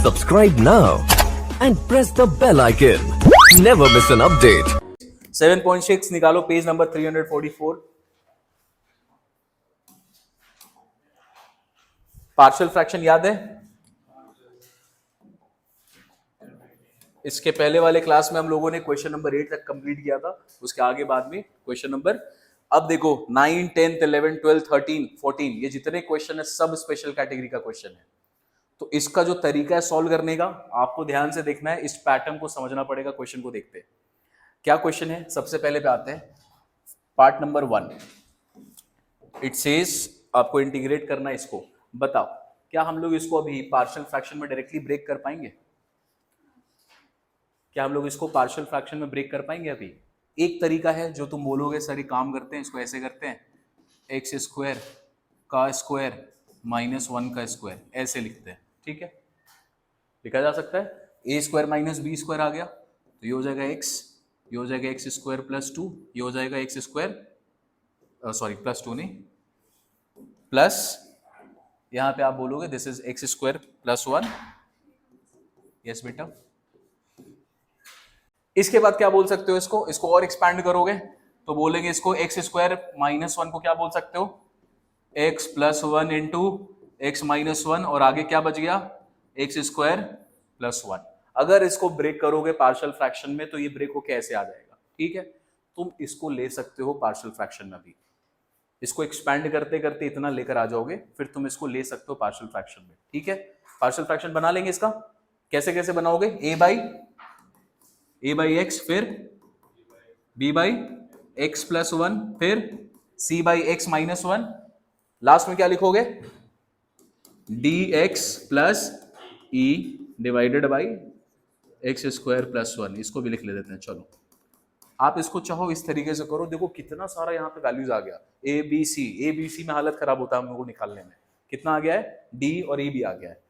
Subscribe now and press the bell icon. Never miss an update. 7.6 निकालो, page number 344। Partial fraction याद है? इसके पहले वाले क्लास में हम लोगों ने क्वेश्चन नंबर 8 तक कंप्लीट किया था, उसके आगे बाद में क्वेश्चन नंबर, अब देखो 9, 10, 11, 12, 13, 14 ये जितने क्वेश्चन है सब स्पेशल कैटेगरी का क्वेश्चन है। तो इसका जो तरीका है सॉल्व करने का, आपको ध्यान से देखना है, इस पैटर्न को समझना पड़ेगा। क्वेश्चन को देखते हैं क्या क्वेश्चन है। सबसे पहले पे आते हैं पार्ट नंबर 1। इट सेज आपको इंटीग्रेट करना है इसको। बताओ क्या हम लोग इसको अभी पार्शियल फ्रैक्शन में डायरेक्टली ब्रेक कर पाएंगे? क्या हम लोग इसको पार्शियल फ्रैक्शन में ब्रेक कर पाएंगे? अभी एक तरीका है जो तुम बोलोगे सर ये काम करते हैं, इसको ऐसे करते हैं, एक्स स्क्वायर का स्क्वायर माइनस 1 का स्क्वायर ऐसे लिखते हैं। ठीक है, लिखा जा सकता है। ए स्क्वायर माइनस बी स्क्वायर आ गया तो ये हो जाएगा एक्स, ये हो जाएगा एक्स स्क्वायर प्लस 2, ये हो जाएगा एक्स स्क्वायर, सॉरी प्लस 2 नहीं, प्लस यहां पे आप बोलोगे this is x square plus 1। Yes बेटा। इसके बाद क्या बोल सकते हो इसको और एक्सपैंड करोगे तो बोलेंगे इसको एक्स स्क्वायर माइनस 1 को क्या बोल सकते हो, x plus 1 into x minus 1, और आगे क्या बच गया, एक्स स्क्वायर प्लस 1। अगर इसको ब्रेक करोगे पार्शियल फ्रैक्शन में तो ये ब्रेक होके ऐसे आ जाएगा। ठीक है, तुम इसको ले सकते हो पार्शियल फ्रैक्शन में भी, इसको एक्सपैंड करते करते इतना लेकर आ जाओगे, फिर तुम इसको ले सकते हो पार्शियल फ्रैक्शन में। ठीक है, पार्शियल फ्रैक्शन बना लेंगे इसका। कैसे कैसे बनाओगे, ए बाई एक्स, फिर बी बाई एक्स प्लस 1, फिर सी बाई एक्स माइनस 1, लास्ट में क्या लिखोगे, D x plus E divided by x square plus 1। इसको भी लिख ले देते हैं। चलो आप इसको चाहो इस तरीके से करो, देखो कितना सारा यहाँ पे वैल्यूज आ गया। ए बी सी में हालत खराब होता है हम लोगों को निकालने में, कितना आ गया है, डी और ई भी आ गया है।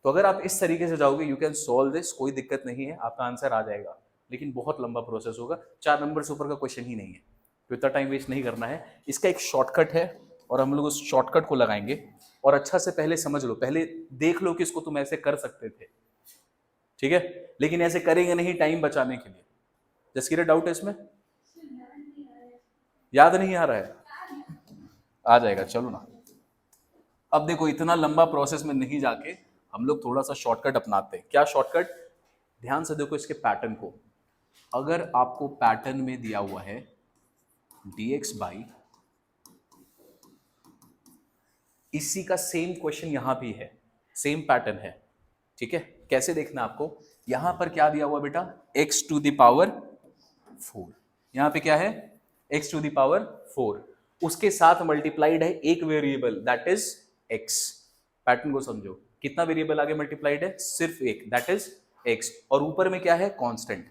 तो अगर आप इस तरीके से जाओगे यू कैन सॉल्व दिस, कोई दिक्कत नहीं है, आपका आंसर आ जाएगा, लेकिन बहुत लंबा प्रोसेस होगा। 4 नंबर से ऊपर का क्वेश्चन ही नहीं है, तो इतना टाइम वेस्ट नहीं करना है। इसका एक शॉर्टकट है और हम लोग उस शॉर्टकट को लगाएंगे, और अच्छा से पहले समझ लो, पहले देख लो कि इसको तुम ऐसे कर सकते थे। ठीक है, लेकिन ऐसे करेंगे नहीं टाइम बचाने के लिए। जसकीरा डाउट है इसमें, याद नहीं आ रहा है, आ जाएगा, चलो ना। अब देखो इतना लंबा प्रोसेस में नहीं जाके हम लोग थोड़ा सा शॉर्टकट अपनाते हैं। क्या शॉर्टकट, ध्यान से देखो इसके पैटर्न को। अगर आपको पैटर्न में दिया हुआ है dx बाई, इसी का सेम क्वेश्चन यहां भी है, सेम पैटर्न है। ठीक है, कैसे देखना आपको, यहां पर क्या दिया हुआ बेटा, x टू द पावर 4, यहां पे क्या है, x टू द पावर 4, उसके साथ मल्टीप्लाइड है एक variable that is x। Pattern को समझो, कितना वेरिएबल आगे मल्टीप्लाइड है, सिर्फ एक, दैट इज x, और ऊपर में क्या है, कांस्टेंट।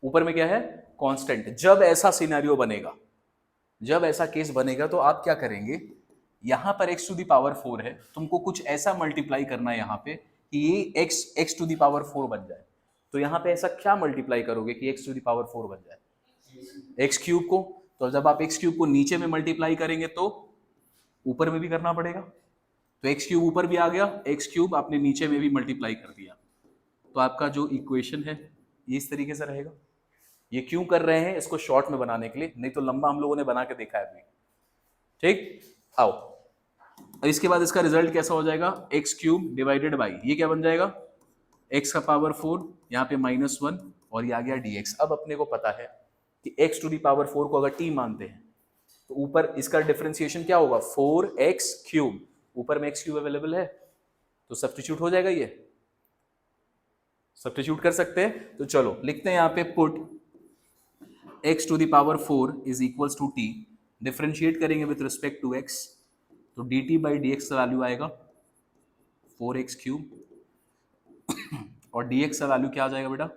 ऊपर में क्या है, कांस्टेंट। जब ऐसा सिनेरियो बनेगा, जब ऐसा केस बनेगा तो आप क्या करेंगे, यहां पर x टू द पावर 4 है, तुमको कुछ ऐसा मल्टीप्लाई करना है यहां पे कि ये x टू द पावर 4 बन जाए। तो यहां पे ऐसा क्या मल्टीप्लाई करोगे कि x टू द पावर 4 बन जाए, x क्यूब को। तो जब आप x क्यूब को नीचे में मल्टीप्लाई करेंगे तो ऊपर में भी करना पड़ेगा, तो x क्यूब ऊपर भी आ गया, x क्यूब आपने नीचे में भी मल्टीप्लाई कर दिया, तो आपका जो इक्वेशन है ये इस तरीके से रहेगा। ये क्यों कर रहे हैं, इसको शॉर्ट में बनाने के लिए, नहीं तो लंबा हम लोगों ने बना के देखा है अभी। ठीक, आओ और इसके बाद इसका रिजल्ट कैसा हो जाएगा, एक्स क्यूब डिवाइडेड बाई, ये क्या बन जाएगा, एक्स का पावर 4, यहाँ पे माइनस 1, और ये आ गया dx। अब अपने को पता है कि x टू दी पावर 4 को अगर t मानते हैं तो ऊपर इसका डिफरेंशिएशन क्या होगा, 4x क्यूब, ऊपर में x क्यूब अवेलेबल है तो सब्स्टिट्यूट हो जाएगा, ये सब्स्टिट्यूट कर सकते हैं। तो चलो लिखते हैं यहाँ पे, put x to the power 4 is equals to t, differentiate करेंगे विथ रिस्पेक्ट टू x, तो dt बाई dx का वैल्यू आएगा 4x क्यूब, और dx का वैल्यू क्या आ जाएगा बेटा,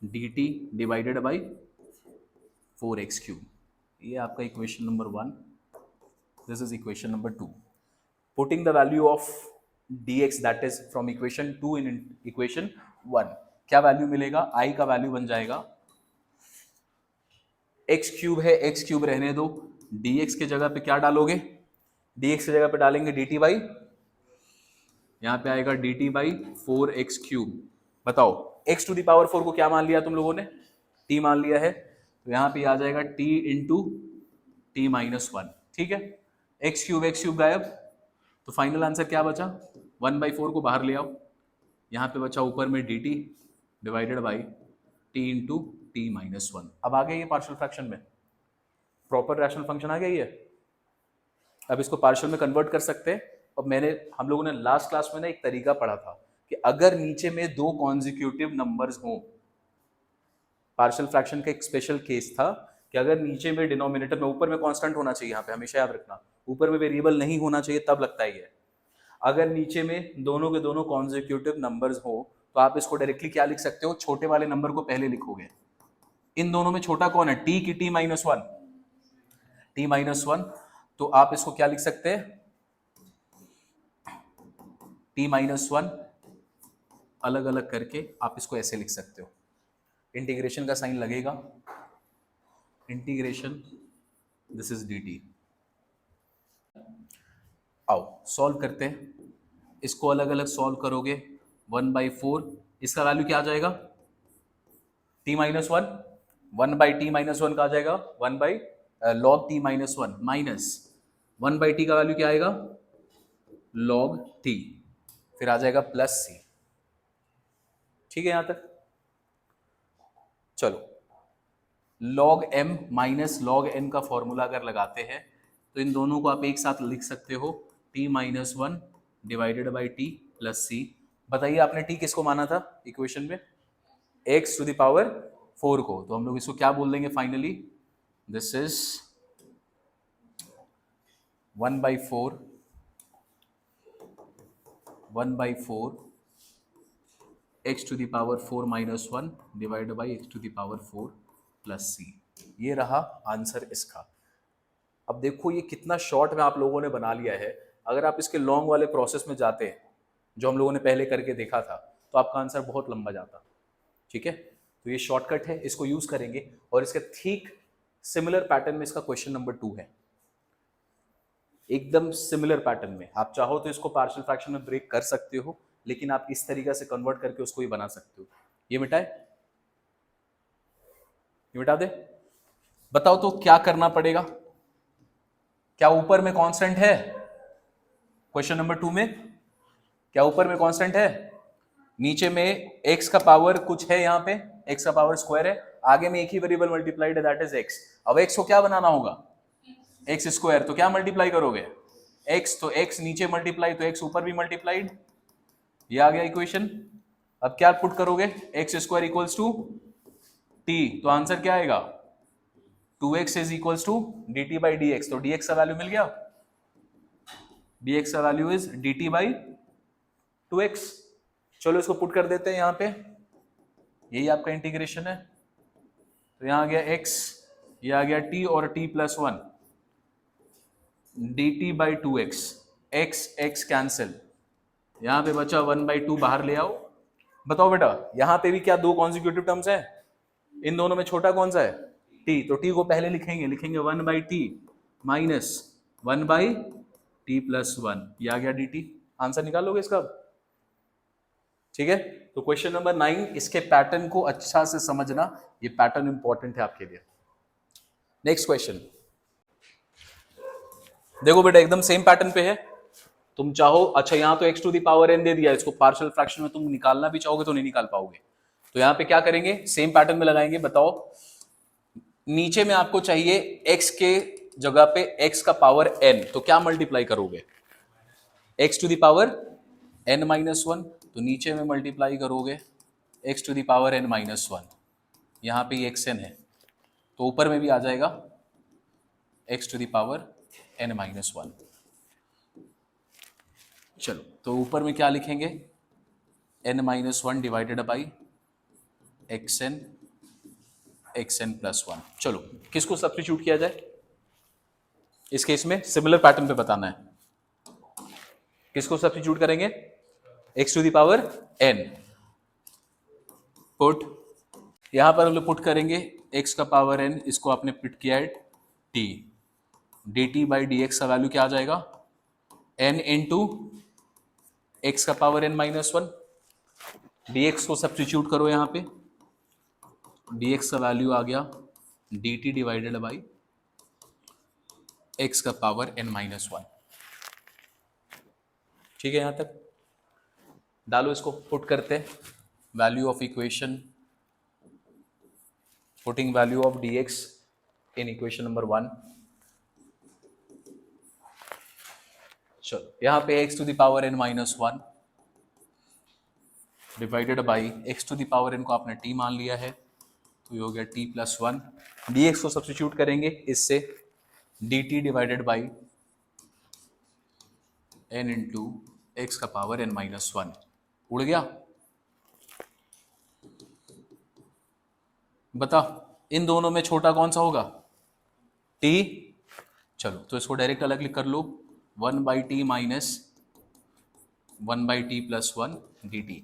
dt divided by 4x cube. ये आपका equation number 1, this is equation number 2। Putting the value of dx that is from equation 2 in equation 1, क्या वैल्यू मिलेगा, i का वैल्यू बन जाएगा, x क्यूब है, x क्यूब रहने दो, dx के जगह पे क्या डालोगे, dx की जगह पे डालेंगे dt बाई, यहाँ पे आएगा dt बाई 4x क्यूब। बताओ x टू द पावर 4 को क्या मान लिया तुम लोगों ने, t मान लिया है, तो यहाँ पे आ जाएगा t इंटू टी माइनस 1। ठीक है, x क्यूब गायब, तो फाइनल आंसर क्या बचा, 1/4 को बाहर ले आओ, यहाँ पे बचा ऊपर में dt divided by t into T minus 1। अब आ गया ये पार्शियल फ्रैक्शन में, प्रॉपर रैशनल फंक्शन आ गया ये। अब इसको पार्शियल में कन्वर्ट कर सकते हैं। अब हम लोगों ने लास्ट क्लास में ना एक तरीका पढ़ा था कि अगर नीचे में दो कॉन्जिक्यूटिव नंबर्स हों, पार्शियल फ्रैक्शन का एक स्पेशल केस था कि अगर नीचे में डिनोमिनेटर में, ऊपर में कांस्टेंट होना चाहिए, यहाँ पे हमेशा याद रखना, ऊपर में वेरिएबल नहीं होना चाहिए, तब लगता है ये। अगर नीचे में दोनों के दोनों कॉन्जिक्यूटिव नंबर्स हो तो आप इसको डायरेक्टली क्या लिख सकते हो, छोटे वाले नंबर को पहले लिखोगे। इन दोनों में छोटा कौन है, टी की टी माइनस 1, टी माइनस 1, तो आप इसको क्या लिख सकते हैं, टी माइनस 1 अलग अलग करके आप इसको ऐसे लिख सकते हो। इंटीग्रेशन का साइन लगेगा, integration this is D T. आओ सॉल्व करते हैं, इसको अलग अलग सॉल्व करोगे, 1/4, इसका वैल्यू क्या आ जाएगा, t माइनस 1, 1/t माइनस 1 का आ जाएगा 1 log t minus 1 minus 1/t का वैल्यू क्या आएगा, log t, फिर आ जाएगा प्लस c। ठीक है यहां तक, चलो log m minus log n का फॉर्मूला अगर लगाते हैं तो इन दोनों को आप एक साथ लिख सकते हो, t minus 1 divided by t plus c। बताइए आपने t किसको माना था इक्वेशन में, x टू द पावर 4 को, तो हम लोग इसको क्या बोल देंगे finally, this is 1/4 x to the power 4 minus 1 divided by x to the power 4 plus c। ये रहा आंसर इसका। अब देखो ये कितना शॉर्ट में आप लोगों ने बना लिया है। अगर आप इसके लॉन्ग वाले प्रोसेस में जाते हैं जो हम लोगों ने पहले करके देखा था तो आपका आंसर बहुत लंबा जाता। ठीक है, तो ये शॉर्टकट है, इसको यूज करेंगे। और इसके ठीक सिमिलर पैटर्न में इसका क्वेश्चन नंबर 2 है, एकदम सिमिलर पैटर्न में। आप चाहो तो इसको पार्शियल फ्रैक्शन में ब्रेक कर सकते हो, लेकिन आप इस तरीके से कन्वर्ट करके उसको ही बना सकते हो। ये मिटाए, ये मिटा दे। बताओ तो क्या करना पड़ेगा, क्या ऊपर में कांस्टेंट है क्वेश्चन नंबर 2 में, क्या ऊपर में कांस्टेंट है, नीचे में x का पावर कुछ है, यहाँ पे x का पावर स्क्वायर है, आगे में एक ही वेरिएबल मल्टीप्लाइड है दैट इज x। अब x को क्या बनाना होगा, x स्क्वायर, तो क्या मल्टीप्लाई करोगे x, तो x नीचे मल्टीप्लाई तो x ऊपर भी मल्टीप्लाइड, ये आ गया इक्वेशन। अब क्या पुट करोगे, x square equals to t, तो आंसर क्या आएगा, 2x is equals to dt by dx, तो dx का वैल्यू मिल गया, dx का value is dt by 2x। चलो इसको पुट कर देते हैं यहाँ पे, यही आपका इंटीग्रेशन है, तो यहाँ आ गया x, ये आ गया t और t plus 1, dt by 2x, x x cancel, यहाँ पे बचा 1/2, बाहर ले आओ। बताओ बेटा यहाँ पे भी क्या दो कॉन्जिक्यूटिव टर्म्स है, इन दोनों में छोटा कौन सा है, t, तो t को पहले लिखेंगे 1/t माइनस 1/t प्लस 1, ये आ गया dt। आंसर निकालोगे इसका। ठीक है, तो क्वेश्चन नंबर 9, इसके पैटर्न को अच्छा से समझना, ये पैटर्न इंपॉर्टेंट है आपके लिए। नेक्स्ट क्वेश्चन देखो बेटा, एकदम सेम पैटर्न पे है। तुम चाहो, अच्छा यहाँ तो x to the power n दे दिया, इसको पार्शियल फ्रैक्शन में तुम निकालना भी चाहोगे तो नहीं निकाल पाओगे, तो यहाँ पे क्या करेंगे, सेम पैटर्न में लगाएंगे। बताओ नीचे में आपको चाहिए x के जगह पे x का पावर n, तो क्या मल्टीप्लाई करोगे, x to the power n minus 1, तो नीचे में मल्टीप्लाई करोगे x to the power n minus 1, यहाँ पे xn है तो ऊपर में भी आ जाएगा x to the power n minus 1। चलो तो ऊपर में क्या लिखेंगे, n minus 1 divided by xn plus 1। चलो किसको सब्स्टिट्यूट किया जाए, इस केस में सिमिलर पैटर्न पे बताना है, किसको सब्स्टिट्यूट करेंगे, x to the power n, put, यहां पर हम लोग पुट करेंगे x का पावर n, इसको आपने पुट किया है t, dt बाई dx का वैल्यू क्या आ जाएगा, n इंटू x का power n minus one, dx को सब्स्टिट्यूट करो यहाँ पे, dx का वैल्यू आ गया dt डिवाइडेड बाई x का पावर n माइनस वन। ठीक है, यहां तक डालो, इसको पुट करते हैं, value of equation, putting value of dx in equation number 1। चलो यहां पे x to the power n minus one divided by x to the power n को आपने t मान लिया है, तो ये हो गया t प्लस वन। dx को सब्स्टिट्यूट करेंगे इससे, dt divided by n into x का पावर n माइनस वन। उड़ गया? बता इन दोनों में छोटा कौन सा होगा? t। चलो तो इसको डायरेक्ट अलग कर लो, 1/t minus 1/t plus one dt,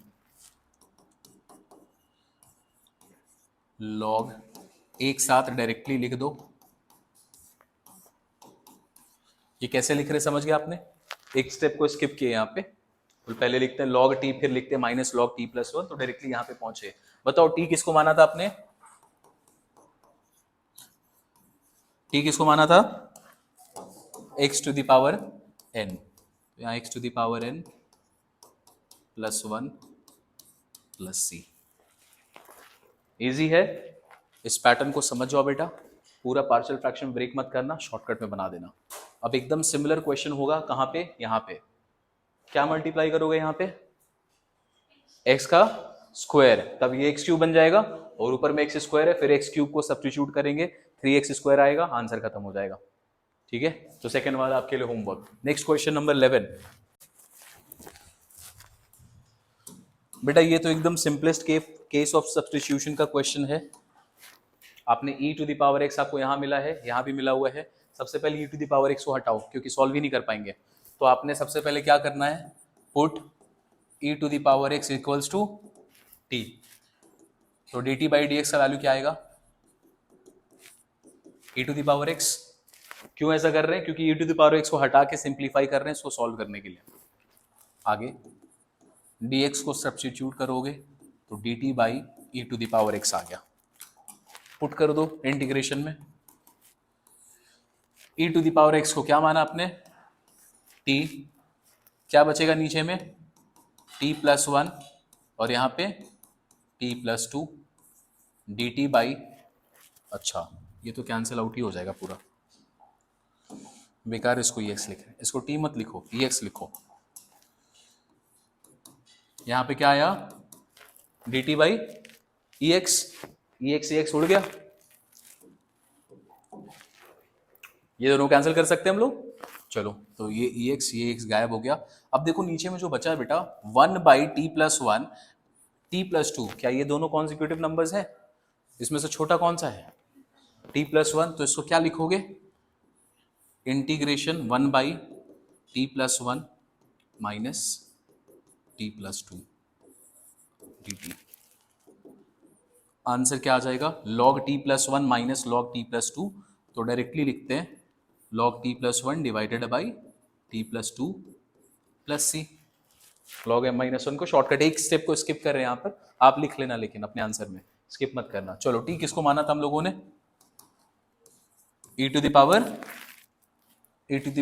log एक साथ डायरेक्टली लिख दो। ये कैसे लिख रहे समझ गया आपने? एक स्टेप को स्किप किए यहाँ पे, तो पहले लिखते हैं log t, फिर लिखते हैं minus log t plus one, तो डायरेक्टली यहाँ पे पहुंचे। बताओ t किसको माना था आपने? t किसको माना था? x to the power n, यहाँ x to the power n plus one plus C. Easy है, इस पैटर्न को समझ जाओ बेटा, पूरा पार्शियल फ्रैक्शन ब्रेक मत करना, शॉर्टकट में बना देना। अब एकदम सिमिलर क्वेश्चन होगा कहाँ पे? यहाँ पे क्या मल्टीप्लाई करोगे यहाँ पे? x का स्क्वायर, तब ये x क्यूब बन जाएगा, और ऊपर में x स्क्वायर है, फिर x क्यूब को सब्स्टिट्यूट करेंगे, 3x स्क्वायर आएगा, आंसर खत्म हो जाएगा। ठीक है, तो सेकंड वाला आपके लिए होमवर्क। Next question number 11। बेटा ये तो एकदम सिंपलेस्ट केस ऑफ सब्स्टिट्यूशन का क्वेश्चन है। आपने e to the power x आपको यहाँ मिला है, यहाँ भी मिला हुआ है। सबसे पहले e to the power x को हटाओ, क्योंकि सॉल्व ही नहीं कर पाएंगे। तो आपने सबसे पहले क्या करना है? Put e to the power x equals to t। तो dt बाई dx का वैल्यू क्या आएगा? e to the power x। क्यों ऐसा कर रहे हैं? क्योंकि e to the power x को हटा के सिंप्लीफाई कर रहे हैं इसको सॉल्व करने के लिए। आगे dx को सब्स्टिट्यूट करोगे तो dt by e to the power x आ गया। पुट कर दो इंटीग्रेशन में, e to the power x को क्या माना आपने? t। क्या बचेगा नीचे में? t प्लस वन, और यहाँ पे t plus two dt by, अच्छा ये तो कैंसिल आउट ही हो जाएगा पूरा, बेकार इसको ex लिख रहे हैं, इसको t मत लिखो, ex लिखो। यहाँ पे क्या आया? dt बाई ex उड़ गया, ये दोनों कैंसिल कर सकते हैं हम लोग। चलो तो ये ex गायब हो गया। अब देखो नीचे में जो बचा है बेटा 1/t plus one, t plus to, क्या ये दोनों कॉन्सिक्यूटिव नंबर्स हैं? इसमें से छोटा कौन सा है? t plus one. तो इसको क्या लिखोगे? Integration 1/t plus one minus t plus two dt। Answer क्या आ जाएगा? log t plus one minus log t plus two. तो डायरेक्टली लिखते हैं log t plus one divided by t plus two plus C. log m minus one को shortcut, एक step को skip कर रहे हैं यहाँ पर, आप लिख लेना, लेकिन अपने आंसर में स्किप मत करना। चलो t किसको माना था हम लोगों ने? e to the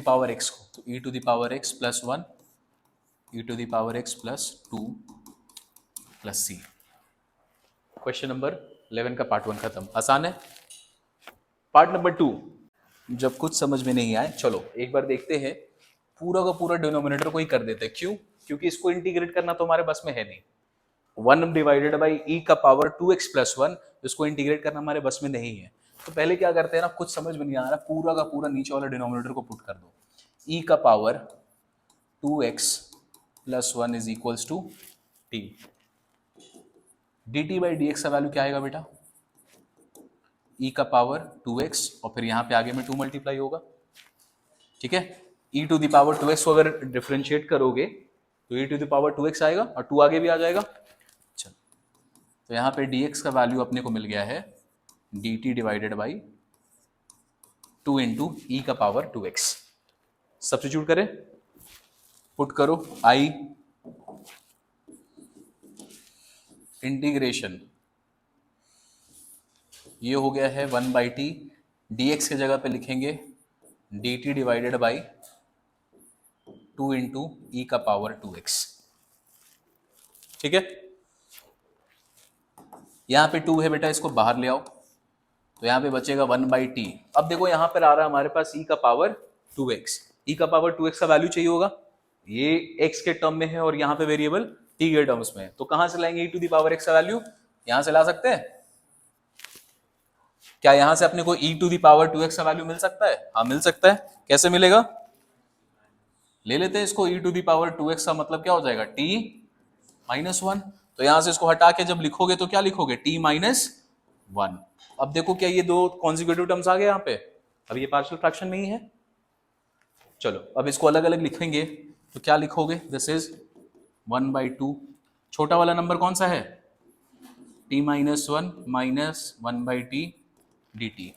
power x को, तो e to the power x plus one, e to the power x plus two plus C. Question number 11 का पार्ट 1 खत्म। आसान है। पार्ट नंबर 2, जब कुछ समझ में नहीं आए, चलो एक बार देखते हैं, पूरा का पूरा डिनोमिनेटर को ही कर देते हैं। क्यों? क्योंकि इसको इंटीग्रेट करना तो हमारे बस में है नहीं। 1 डिवाइडेड बाई e का पावर 2x प्लस वन, इसको इंटीग्रेट करना हमारे बस में नहीं है। तो पहले क्या करते हैं ना, कुछ समझ में नहीं आ रहा, पूरा का पूरा नीचे वाला डिनोमिनेटर को पुट कर दो। e का power 2x plus one is equals to t। dt by dx का वैल्यू क्या आएगा बेटा? e का पावर 2x, और फिर यहाँ पे आगे में 2 मल्टीप्लाई होगा। ठीक है, e to the power 2x को अगर डिफरेंशिएट करोगे तो e to the power 2x आएगा, और 2 आगे भी आ जाएगा। चलो तो यहाँ पे dx का वैल्यू अपने को मिल गया है dt डिवाइडेड बाई 2 इंटू ई का पावर 2x। सब्स्टिट्यूट करें, पुट करो, i इंटीग्रेशन ये हो गया है 1/t, dx की जगह पे लिखेंगे dt डिवाइडेड बाई 2 इंटू ई का पावर 2x। ठीक है, यहां पे 2 है बेटा, इसको बाहर ले आओ तो यहां पे बचेगा 1/t। अब देखो यहां पर आ रहा है हमारे पास e का पावर 2x, e का पावर 2x का वैल्यू चाहिए होगा, ये x के टर्म में है और यहाँ पे वेरिएबल t के टर्म्स में है, तो कहां से लाएंगे e to the power x का वैल्यू, यहां से ला सकते हैं क्या, यहां से अपने को e to the power 2x का वैल्यू मिल सकता है, हाँ मिल सकता है, कैसे मिलेगा, ले लेते हैं इसको, e to the power 2x का मतलब क्या हो जाएगा t माइनस 1, तो यहां से इसको हटा के जब लिखोगे तो क्या लिखोगे t माइनस 1। अब देखो क्या ये दो कॉन्जिक्यूटिव टर्म्स आ गए यहाँ पे, अब ये पार्शियल फ्रैक्शन में ही है। चलो अब इसको अलग अलग लिखेंगे तो क्या लिखोगे, दिस इज 1/2, छोटा वाला नंबर कौन सा है t minus 1 minus 1/t dt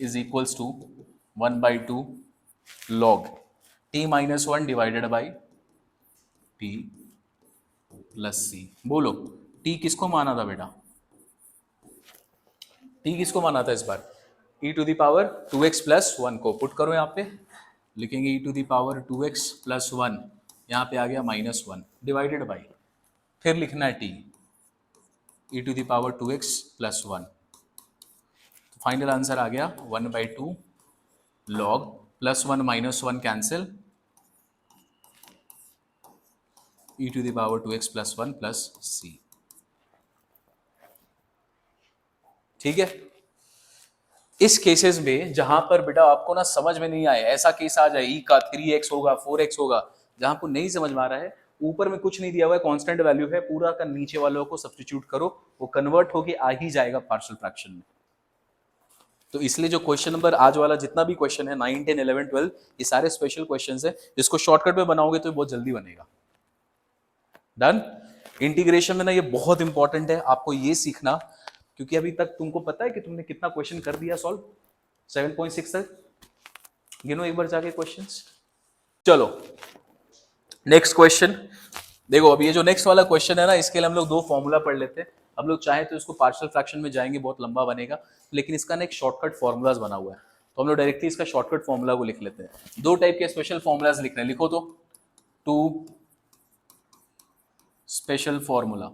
is equals to 1/2 log t minus 1 divided by t plus c। बोलो t किसको माना था बेटा, t किसको माना था इस बार, e to the power 2x plus 1 को पुट करो यहाँ पे, लिखेंगे e to the power 2x plus 1, यहाँ पे आ गया माइनस 1 डिवाइडेड बाई, फिर लिखना है t e to the power 2x plus 1, तो फाइनल आंसर आ गया 1/2 log plus 1 minus 1 cancel e to the power 2x plus 1 plus c। ठीक है, इस केसेस में जहां पर बेटा आपको ना समझ में नहीं आए, ऐसा केस आ जाए e का 3x होगा 4x होगा, जहां आपको नहीं समझ में आ रहा है, ऊपर में कुछ नहीं दिया हुआ है, कांस्टेंट वैल्यू है, पूरा का नीचे वालों को सब्स्टिट्यूट करो, वो कन्वर्ट होके आ ही जाएगा पार्शियल फ्रैक्शन में। तो इसलिए जो क्वेश्चन नंबर आज वाला जितना भी क्वेश्चन है 9, 10, 11, 12 ये सारे स्पेशल क्वेश्चंस है, जिसको शॉर्टकट में बनाओगे तो बहुत जल्दी बनेगा। डन। इंटीग्रेशन में ना ये बहुत इंपॉर्टेंट है आपको ये सीखना, क्योंकि अभी तक तुमको पता है कि तुमने कितना क्वेश्चन कर दिया सॉल्व 7.6 तक, गिनो एक बार जाके क्वेश्चंस। चलो नेक्स्ट क्वेश्चन देखो, अब ये जो नेक्स्ट वाला क्वेश्चन है ना, इसके लिए हम लोग दो फॉर्मूला पढ़ लेते हैं, हम लोग चाहे तो इसको पार्शियल फ्रैक्शन में जाएंगे, बहुत लंबा बनेगा, लेकिन इसका ना एक शॉर्टकट फॉर्मूलाज बना हुआ है, तो हम लोग डायरेक्टली इसका शॉर्टकट फॉर्मूला को लिख लेते हैं। दो टाइप के स्पेशल फॉर्मूलाज लिखने, लिखो तो, two special formula,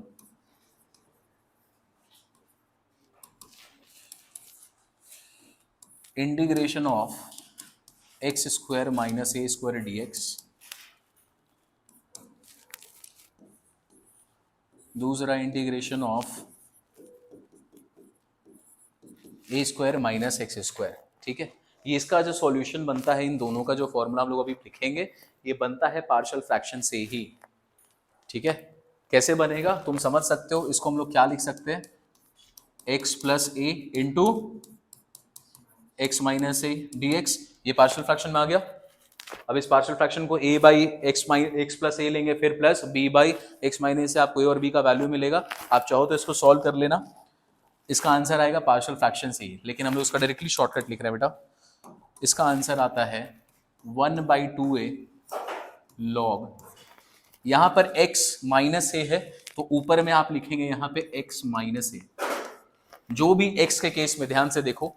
integration of X square minus A square dx, दूसरा integration of A square minus X square. ठीक है, ये इसका जो सॉल्यूशन बनता है, इन दोनों का जो फॉर्मूला हम लोग अभी लिखेंगे, ये बनता है पार्शियल फ्रैक्शन से ही। ठीक है, कैसे बनेगा तुम समझ सकते हो, इसको हम लोग क्या लिख सकते हैं, x प्लस ए इंटू एक्स माइनस ए dx, ये पार्शियल फ्रैक्शन में आ गया। अब इस पार्शियल फ्रैक्शन को a बाई एक्स प्लस ए लेंगे, फिर plus b by x minus से आपको a और b का वैल्यू मिलेगा, आप चाहो तो इसको सॉल्व कर लेना, इसका आंसर आएगा पार्शियल फ्रैक्शन से ही, लेकिन हम लोग इसका डायरेक्टली शॉर्टकट लिख रहे हैं बेटा, इसका आंसर आता है 1/2a log, यहां पर x माइनस ए है तो ऊपर में आप लिखेंगे यहां पे x माइनस ए, जो भी x के केस में ध्यान से देखो,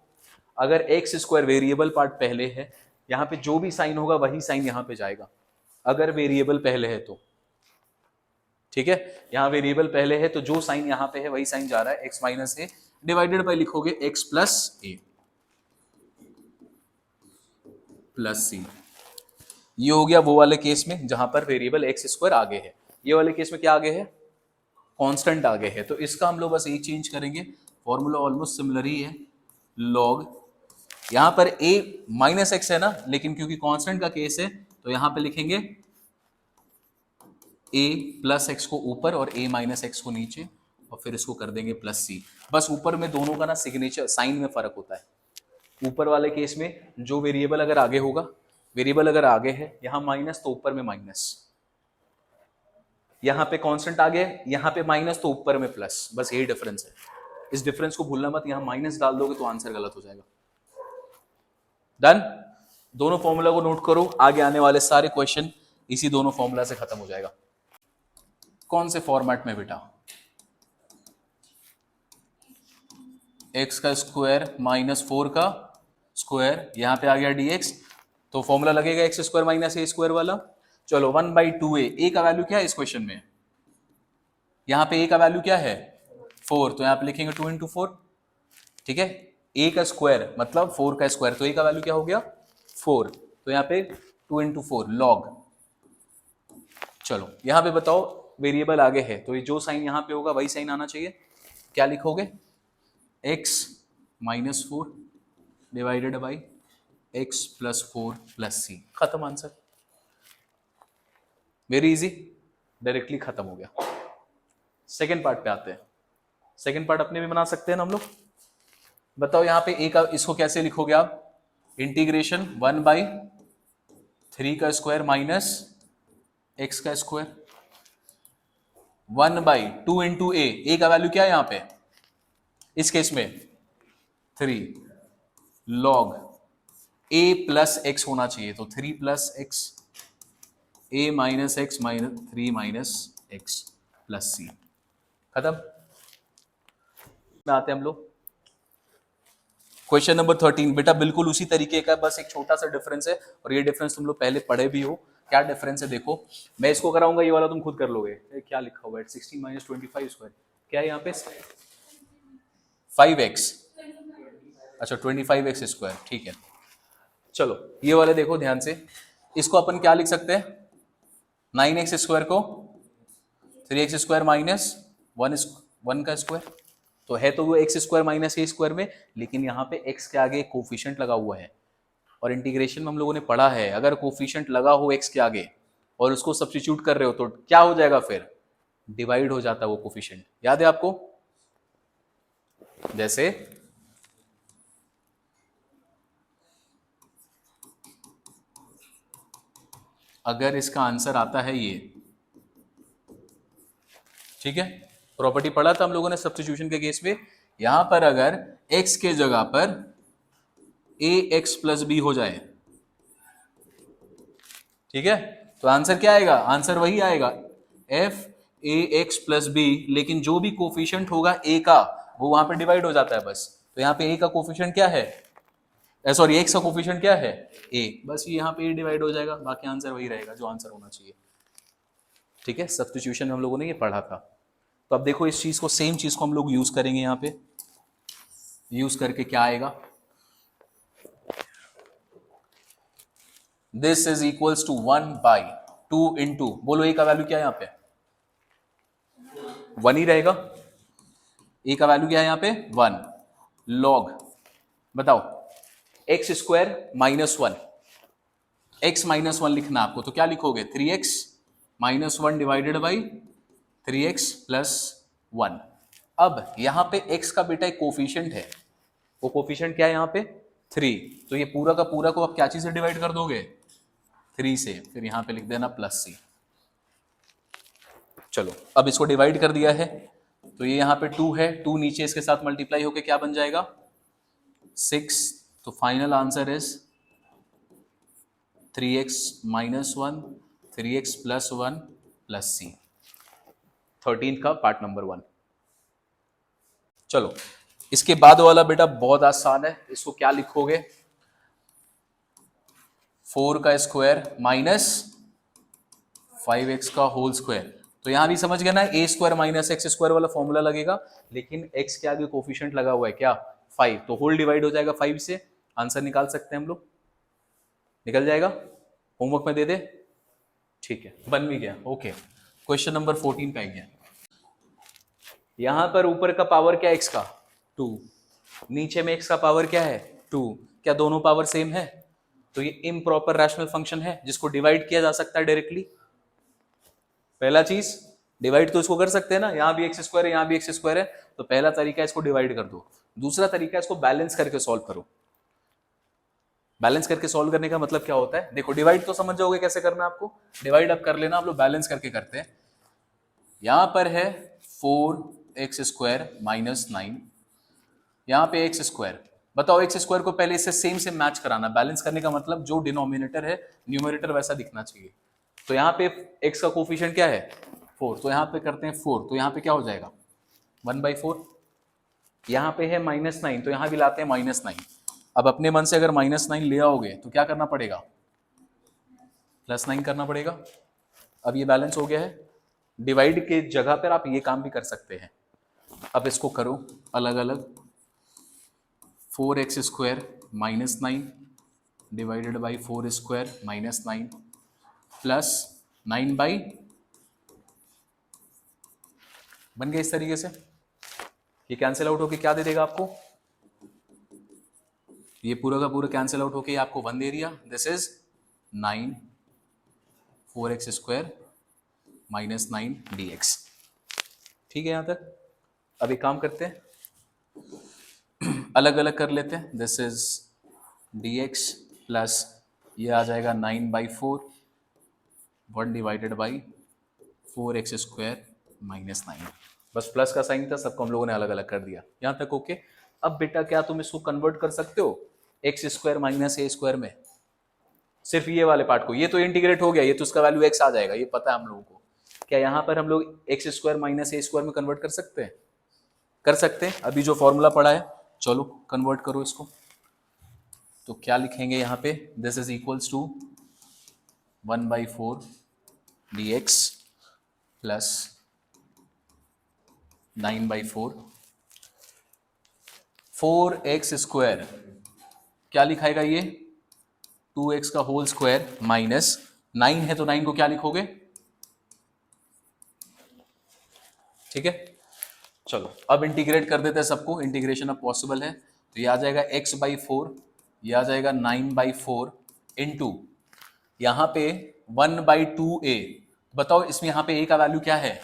अगर एक्स स्क्वायर वेरिएबल पार्ट पहले है, यहां पे जो भी साइन होगा वही साइन यहां पे जाएगा, अगर वेरिएबल पहले है तो। ठीक है, यहां वेरिएबल पहले है तो जो साइन यहां पे है वही साइन जा रहा है, x minus A divided by लिखोगे एक्स प्लस ए प्लस सी। ये हो गया वो वाले केस में जहां पर वेरिएबल एक्स स्क्वायर आगे है, ये वाले केस में क्या आगे है, कांस्टेंट आगे है, तो इसका हम लोग बस एक चेंज करेंगे, फॉर्मूला ऑलमोस्ट सिमिलर ही है, लॉग, यहां पर a माइनस एक्स है ना, लेकिन क्योंकि कांस्टेंट का केस है तो यहां पे लिखेंगे a प्लस एक्स को ऊपर और a माइनस एक्स को नीचे, और फिर इसको कर देंगे प्लस सी। बस ऊपर में दोनों का ना सिग्नेचर साइन में फर्क होता है, ऊपर वाले केस में जो वेरिएबल अगर आगे होगा, वेरिएबल अगर आगे है यहां माइनस तो ऊपर में माइनस, यहां पे कांस्टेंट आगे है, यहां पे माइनस तो ऊपर में प्लस, बस यही डिफरेंस है, इस डिफरेंस को भूलना मत, यहां माइनस डाल दोगे तो आंसर गलत हो जाएगा। डन, दोनों फॉर्मूला को नोट करो, आगे आने वाले सारे क्वेश्चन इसी दोनों फॉर्मूला से खत्म हो जाएगा। कौन से फॉर्मेट में बेटा? एक्स का स्क्वायर माइनस 4 का स्क्वायर, यहां पे आ गया dx, तो फॉर्मूला लगेगा x square minus A square वाला। चलो 1/2a, ए का वैल्यू क्या है इस क्वेश्चन में? यहाँ पे ए का वैल्यू क्या है? 4, तो यहाँ पे लिखेंगे 2 × 4, ठीक है। ए का स्क्वायर मतलब 4 का स्क्वायर, तो ए का वैल्यू क्या हो गया? 4, तो यहाँ पे 2 × 4 log। चलो यहाँ पे बताओ, वेरिएबल आगे है तो ये जो साइन यहाँ पे होगा वही साइन आना चाहिए। क्या लिखोगे? x minus 4 divided by x plus 4 plus c, खत्म आंसर। वेरी इजी, डायरेक्टली खत्म हो गया। सेकेंड पार्ट पे आते हैं। सेकेंड पार्ट अपने भी बना सकते हैं ना हम लोग। बताओ यहाँ पे ए का, इसको कैसे लिखोगे आप? इंटीग्रेशन 1/3 का स्क्वायर माइनस एक्स का स्क्वायर, 1/2 × a, ए का वैल्यू क्या है यहाँ पे इस केस में? 3 log a प्लस एक्स होना चाहिए, तो 3 plus x, a minus x minus 3 minus x plus c, खत्म। में आते हैं हम लोग क्वेश्चन नंबर 13। बेटा बिल्कुल उसी तरीके का, बस एक छोटा सा डिफरेंस है, और ये डिफरेंस तुम लोग पहले पढ़े भी हो। क्या डिफरेंस है देखो, मैं इसको कराऊंगा, ये वाला तुम खुद कर लोगे। क्या लिखा हुआ है? 16 माइनस 25 स्क्वायर, क्या है यहाँ पे? 5x, अच्छा 25x स्क्वायर, ठीक है। चलो ये वाले देखो ध्यान से, इसको अपन क्या लिख सकते हैं? 9x स्क्वायर को 3x स्क्वायर माइनस 1 का स्क्वायर, तो है तो वो x square minus A square में, लेकिन यहाँ पे x के आगे कोफिशिएंट लगा हुआ है, और इंटीग्रेशन में हम लोगों ने पढ़ा है अगर कोफिशिएंट लगा हो x के आगे और उसको सब्स्टिट्यूट कर रहे हो तो क्या हो जाएगा? फिर डिवाइड हो जाता है वो कोफिशिएंट, याद है आपको? जैसे अगर इसका आंसर आता है ये, ठीक है, प्रॉपर्टी पढ़ा था हम लोगों ने सब्स्टिट्यूशन के केस में। यहां पर अगर x के जगह पर ax प्लस बी हो जाए, ठीक है, तो आंसर क्या आएगा? आंसर वही आएगा f ax प्लस बी, लेकिन जो भी कोफिशिएंट होगा a का वो वहां पे डिवाइड हो जाता है बस। तो यहाँ पे a का कोफिशिएंट क्या है? सॉरी, x का कोफिशिएंट क्या है? a, बस ये यहाँ पे a डिवाइड हो जाएगा, बाकी आंसर वही रहेगा जो आंसर होना चाहिए, ठीक है। सब्स्टिट्यूशन में हम लोगों ने ये पढ़ा था। तो अब देखो इस चीज को, सेम चीज को हम लोग यूज करेंगे यहाँ पे। यूज करके क्या आएगा? This is equals to 1/2 into, बोलो ए का वैल्यू क्या है यहाँ पे? 1 ही रहेगा। ए का वैल्यू क्या है यहाँ पे? 1 log, बताओ x square minus 1, x minus 1 लिखना आपको, तो क्या लिखोगे? 3x minus 1 divided by 3x plus 1। अब यहां पे x का बेटा एक कोफिशिएंट है, वो कोफिशिएंट क्या है यहाँ पे? 3, तो ये पूरा का पूरा को आप क्या चीज से डिवाइड कर दोगे? 3 से, फिर यहां पे लिख देना प्लस c। चलो अब इसको डिवाइड कर दिया है, तो ये यहाँ पे 2 है, 2 नीचे इसके साथ मल्टीप्लाई होके क्या बन जाएगा? 6, तो final answer is 3x minus 1 3x plus 1 plus c। 13 का पार्ट नंबर 1। चलो इसके बाद वाला बेटा बहुत आसान है, इसको क्या लिखोगे? 4 का स्क्वायर माइनस 5x का होल स्क्वायर। तो यहां भी समझ गए ना, ए स्क्वायर माइनस एक्स स्क्वायर वाला फॉर्मूला लगेगा, लेकिन x के आगे कोफिशिएंट लगा हुआ है क्या? 5, तो होल डिवाइड हो जाएगा 5 से, आंसर निकाल सकते हैं हम लोग, निकल जाएगा। होमवर्क में दे दे, ठीक है, बन भी गया। ओके, क्वेश्चन नंबर 14 पे आएंगे। यहां पर ऊपर का पावर क्या है x का? 2, नीचे में x का पावर क्या है? 2, क्या दोनों पावर सेम है? तो ये इम्प्रॉपर रैशनल फंक्शन है जिसको डिवाइड किया जा सकता है डायरेक्टली। पहला चीज, डिवाइड तो इसको कर सकते हैं ना, यहां भी एक्स स्क्वायर है, यहां भी एक्स स्क्वायर है, तो पहला तरीका इसको डिवाइड कर दो। दूसरा तरीका इसको बैलेंस करके सॉल्व करो। बैलेंस करके सॉल्व करने का मतलब क्या होता है? देखो डिवाइड तो समझ जाओगे कैसे करना है आपको, डिवाइड अब कर लेना, आप लोग बैलेंस करके करते हैं। यहां पर है 4x स्क्वायर माइनस 9, यहां पे एक्स स्क्वायर। बताओ एक्स स्क्वायर को पहले इससे सेम से मैच कराना। बैलेंस करने का मतलब जो डिनोमिनेटर है न्यूमरेटर वैसा दिखना चाहिए। तो यहाँ पे x का कोफिशिएंट क्या है? 4, तो यहाँ पे करते हैं 4, तो यहाँ पे क्या हो जाएगा 1/4। यहाँ पे है -9, तो यहाँ भी लाते हैं -9। अब अपने मन से अगर -9 ले आओगे तो क्या करना पड़ेगा, +9 करना पड़ेगा। अब ये बैलेंस हो गया है। डिवाइड के जगह पर आप ये काम भी कर सकते हैं। अब इसको करो अलग अलग, 4x² -9 डिवाइडेड बाई 4² -9 प्लस 9 बन गया इस तरीके से। ये कैंसिल आउट होके क्या दे देगा आपको, ये पूरा का पूरा कैंसिल आउट होके आपको 1 दे दिया। This is 9 4x² -9 dx। ठीक है यहां तक। अब एक काम करते हैं, अलग अलग कर लेते हैं। दिस इज dx प्लस ये आ जाएगा 9/4 1 डिवाइडेड बाई 4x² -9। बस प्लस का साइन था, सबको हम लोगों ने अलग अलग कर दिया। यहां तक ओके। अब बेटा क्या तुम इसको कन्वर्ट कर सकते हो x² - a² में, सिर्फ ये वाले पार्ट को। ये तो इंटीग्रेट हो गया, ये तो उसका वैल्यू x आ जाएगा, ये पता है हम लोगों को। क्या यहाँ पर हम लोग x² - a² में कन्वर्ट कर सकते हैं? कर सकते हैं। अभी जो फॉर्मूला पढ़ा है, चलो कन्वर्ट करो इसको। तो क्या लिखेंगे यहाँ पे, this is equals to 1/4 dx plus 9/4 4x², क्या लिखाएगा ये 2x का होल स्क्वायर माइनस 9 है तो 9 को क्या लिखोगे, ठीक है। चलो अब इंटीग्रेट कर देते हैं सबको, इंटीग्रेशन अब पॉसिबल है। तो ये आ जाएगा x/4, ये आ जाएगा 9/4 इंटू यहाँ पे 1/2a। बताओ इसमें यहाँ पे a का वैल्यू क्या है,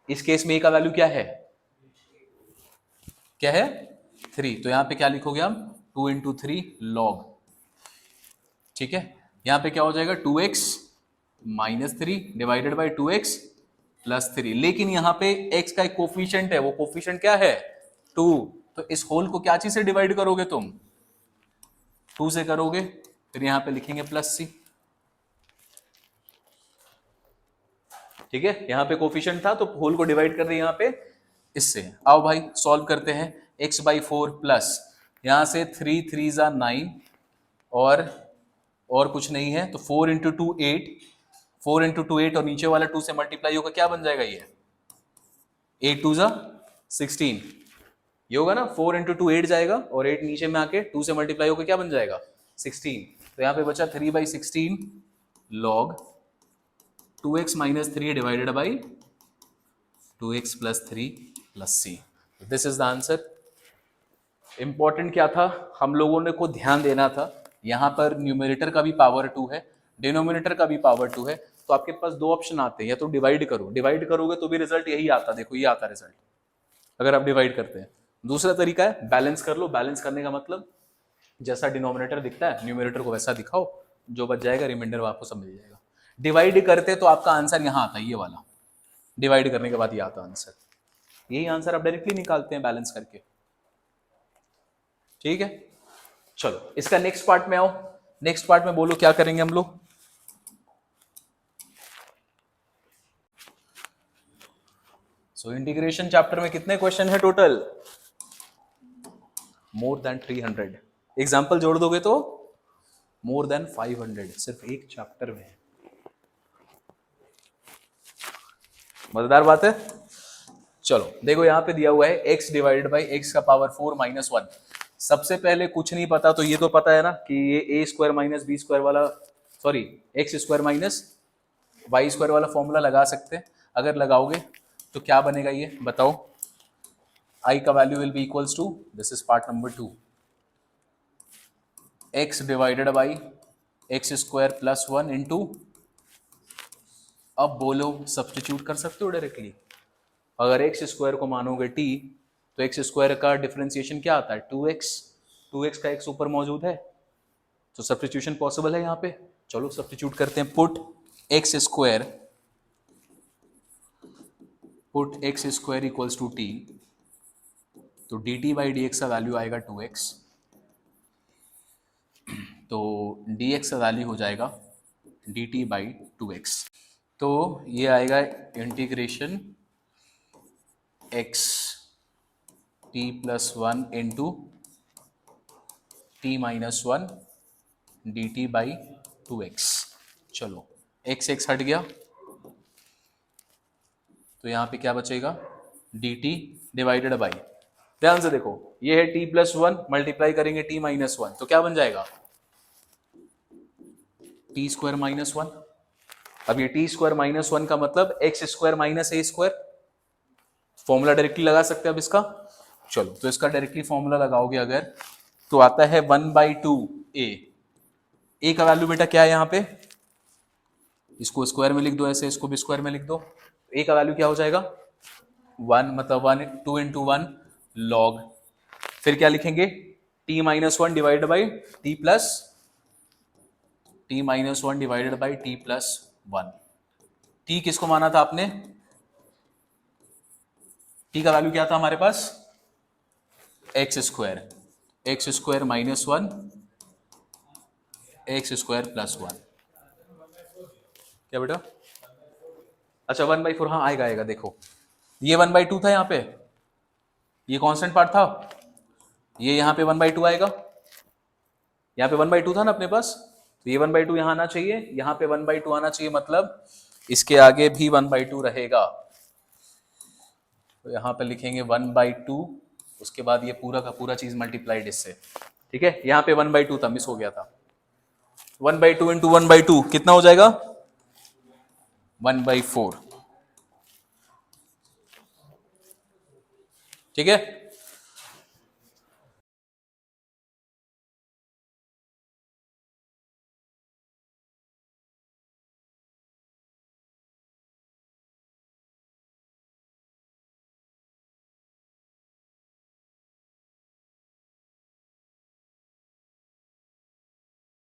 इस केस में a का वैल्यू क्या है, क्या है 3। तो यहाँ पे क्या लिखोगे हम 2 × 3 log, ठीक है। यहाँ पे क्या हो जाएगा 2x - 3 डिवाइडेड बाई 2x + 3। लेकिन यहाँ पे x का एक कोफिशिएंट है, वो कोफिशिएंट क्या है 2। तो इस होल को क्या चीज से डिवाइड करोगे तुम, 2 से करोगे। फिर यहाँ पे लिखेंगे +c, ठीक है। यहाँ पे कोफिशिएंट था तो होल को डिवाइड कर रहे हैं यहाँ पे इससे। आओ भाई सॉल्व करते हैं। x/4 प्लस यहाँ से 3 3 = 9 और कुछ नहीं है तो 4 × 2 8, 4 × 2 8 और नीचे वाला 2 से मल्टीप्लाई होगा, क्या बन जाएगा ये 8 2 = 16। ये होगा ना 4 × 2 8 जाएगा और 8 नीचे में आके 2 से मल्टीप्लाई होकर क्या बन जाएगा 16। तो यहाँ पे बचा 3/16 log 2x - 3 divided by 2x + 3 + c। This is the answer. Important क्या था, हम लोगों ने को ध्यान देना था, यहाँ पर न्यूमरेटर का भी पावर 2 है, डिनोमिनेटर का भी पावर 2 है। तो आपके पास दो ऑप्शन आते हैं, या तो डिवाइड करो, डिवाइड करोगे तो भी रिजल्ट यही आता, देखो ये आता रिजल्ट अगर आप डिवाइड करते हैं। दूसरा तरीका है बैलेंस कर लो। बैलेंस करने का मतलब जैसा डिनोमिनेटर दिखता है न्यूमरेटर को वैसा दिखाओ, जो बच जाएगा रिमाइंडर आपको सब मिल जाएगा। डिवाइड करते तो आपका आंसर यहाँ आता है, ये वाला डिवाइड करने के बाद ये आता आंसर, यही आंसर आप डायरेक्टली निकालते हैं बैलेंस करके, ठीक है। चलो इसका नेक्स्ट पार्ट में आओ। नेक्स्ट पार्ट में बोलो क्या करेंगे हम लोग। सो इंटीग्रेशन चैप्टर में कितने क्वेश्चन है टोटल, मोर देन 300। एग्जाम्पल जोड़ दोगे तो मोर देन 500, सिर्फ एक चैप्टर में। मजेदार बात है। चलो देखो यहां पे दिया हुआ है x डिवाइडेड बाई x का पावर 4 - 1। सबसे पहले कुछ नहीं पता तो ये तो पता है ना कि ये a² - b² वाला, सॉरी x² - y² वाला फॉर्मूला लगा सकते हैं। अगर लगाओगे तो क्या बनेगा ये बताओ, I का वैल्यू will be equals to, this is part number 2, x divided by x² + 1 into, अब बोलो सब्स्टिट्यूट कर सकते हो डायरेक्टली। अगर x² को मानोगे t तो x² का डिफरेंशिएशन क्या आता है 2x, 2x का x ऊपर मौजूद है तो सब्स्टिट्यूशन पॉसिबल है यहाँ पे। चलो सब्स्टिट्यूट करते हैं। Put x² equals to t, तो dt/dx का वैल्यू आएगा 2x, तो dx का वैल्यू हो जाएगा dt/2x। तो ये आएगा integration x t plus 1 into t minus 1 D T by 2x। चलो x x हट गया तो यहाँ पे क्या बचेगा, डी टी डिवाइडेड बाई, ध्यान से देखो ये है t प्लस 1 मल्टीप्लाई करेंगे t माइनस 1 तो क्या बन जाएगा t स्क्वायर माइनस 1। अब ये t स्क्वायर माइनस 1 का मतलब x square minus a square, formula directly लगा सकते हैं अब इसका। चलो तो इसका डायरेक्टली फॉर्मूला लगाओगे अगर तो आता है 1/2 a का वैल्यू बेटा क्या है यहाँ पे, इसको स्क्वायर में लिख दो ऐसे, इसको भी स्क्वायर में लिख दो। a का वैल्यू क्या हो जाएगा 1, मतलब 1 2 इंटू 1 लॉग, फिर क्या लिखेंगे t minus 1 divided by t plus t minus 1 divided by t plus 1। t किसको माना था आपने, t का वैल्यू क्या था हमारे पास x square minus 1 x square plus 1, क्या बेटा, अच्छा 1/4, हाँ आएगा आएगा, देखो ये 1/2 था यहाँ पे, ये कांस्टेंट पार्ट था, ये यहाँ पे 1/2 आएगा, यहाँ पे 1/2 था ना अपने पास, तो ये 1/2 यहाँ आना चाहिए, यहाँ पे 1/2 आना चाहिए, मतलब इसके आगे भी 1/2 रहेगा, तो यहाँ पे लिखेंगे 1/2, उसके बाद ये पूरा का पूरा चीज मल्टीप्लाइड इससे, ठीक है। यहाँ पे 1/2 था, मिस हो गया था, 1/2 इंटू 1/2 कितना हो जाएगा 1/4, ठीक है।